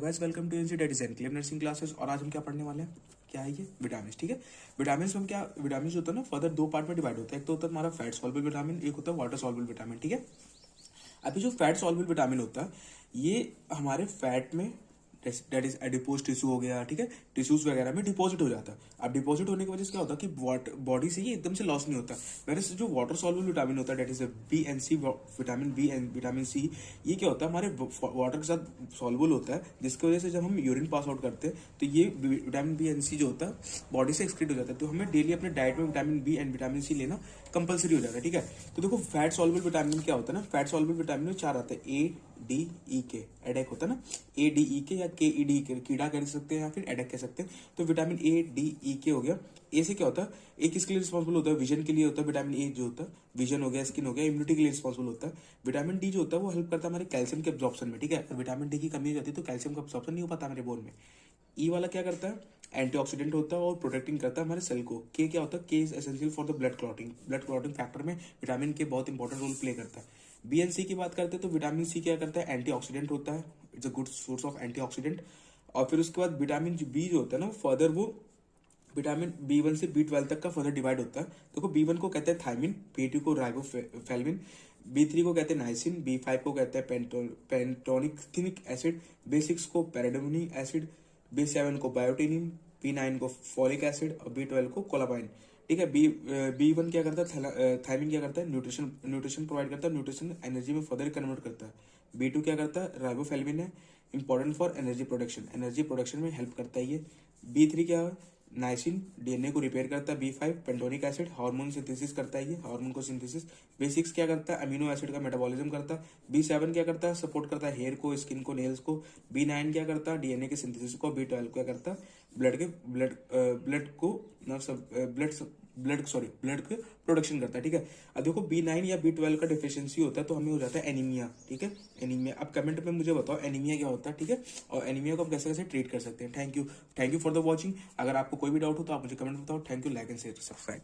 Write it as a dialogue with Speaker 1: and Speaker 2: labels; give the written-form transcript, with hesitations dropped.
Speaker 1: Guys, welcome to NC date and claim nursing classes. और आज हम क्या पढ़ने वाले हैं, क्या है ये विटामिन। ठीक है, विटामिन में हम क्या, विटामिन होता है ना फर्दर दो पार्ट में डिवाइड होता है। एक तो होता है हमारा फैट सॉल्युबल विटामिन, एक होता है वाटर सॉल्युबल विटामिन। ठीक है, अभी जो फैट सॉल्युबल विटामिन होता है ये हमारे फैट में डेट इज एडिपोज टिश्यू हो गया, ठीक है, टिश्यूज वगैरह में डिपॉजिट हो जाता है। अब डिपॉजिट होने की वजह से क्या होता है कि बॉडी से ये एकदम से लॉस नहीं होता। वैसे जो वाटर सॉल्युबल विटामिन होता है that is B and C, vitamin B and vitamin C, ये क्या होता है हमारे वाटर के साथ सॉल्युबल होता है, जिसकी वजह से जब हम यूरिन पास आउट करते हैं तो ये विटामिन बी एंड सी जो होता है बॉडी से एक्सक्रीट हो जाता है। तो हमें डेली अपने डाइट में vitamin B and vitamin C लेना कंपलसरी हो जाता है। ठीक है, तो देखो फैट सॉल्युबल विटामिन क्या होता है ना, फैट सॉल्युबल विटामिन में चार आते हैं, ए डी ई के, एडेक होता है ना, ए डी ई के या के ई डी के, कीड़ा कह सकते हैं या फिर एडेक कह सकते हैं। तो विटामिन ए डी ई के हो गया। ए से क्या होता है, ए किसके लिए रिस्पॉन्सिबल होता है, विजन के लिए होता है। विटामिन ए जो होता है विजन हो गया, स्किन हो गया, इम्यूनिटी के लिए रिस्पॉन्सिबल होता है। विटामिन डी जो होता है वो हेल्प करता है हमारे कैल्शियम के एब्जॉर्प्शन में। ठीक है, विटामिन डी की कमी हो जाती है तो कैल्शियम का एब्जॉर्प्शन नहीं हो पाता हमारे बोन में। ई वाला क्या करता है, एंटीऑक्सीडेंट होता है और प्रोटेक्टिंग करता है हमारे सेल को। के क्या होता है, के is essential for the blood clotting, blood clotting factor में विटामिन के बहुत इंपॉर्टेंट रोल प्ले करता है। बी एन सी की बात करते हैं तो विटामिन सी क्या करता है, एंटीऑक्सीडेंट होता है, it's a good source of antioxidant. और फिर उसके बाद विटामिन बी जो होता है ना फर्दर वो विटामिन बी1 से बी12 तक का फर्दर डिवाइड होता है। देखो बी1 को कहते हैं थायमिन, बी2 को राइबोफ्लेविन, बी3 को कहते हैं नाइसिन, बी5 को कहते हैं पेंटोनिक एसिड, बी6 को पैराडोनिक एसिड, बी7 को बायोटिनिन, बी9 को फॉलिक एसिड और बी12 को कोलाबाइन। ठीक है, बी1 क्या करता है, थायमिन क्या करता है, न्यूट्रिशन प्रोवाइड करता है, न्यूट्रिशन एनर्जी में फर्दर कन्वर्ट करता है। बी2 क्या करता है, राइबोफ्लेविन है, important for energy production, energy production में हेल्प करता है ये। बी3 क्या है, नाइसिन, डीएनए को रिपेयर करता है। B5 Pentonic acid, hormone synthesis करता है, ये हार्मोन को सिंथेसिस। बी6 क्या करता है, अमीनो एसिड का मेटाबॉलिज्म करता है। बी7 क्या करता है, सपोर्ट करता है हेयर को, स्किन को, नेल्स को। बी9 क्या करता है, डीएनए के सिंथेसिस को। बी12 क्या करता है, ब्लड को ब्लड के प्रोडक्शन करता है। ठीक है, अब देखो बी9 या बी12 का डिफिशियंसी होता है तो हमें हो जाता है एनीमिया। ठीक है, एनीमिया। अब कमेंट में मुझे बताओ एनीमिया क्या होता है। ठीक है, और एनीमिया को हम कैसे कैसे ट्रीट कर सकते हैं। Thank you for the watching. अगर आपको कोई भी डाउट हो तो आप मुझे कमेंट बताओ। Thank you, like and share, subscribe.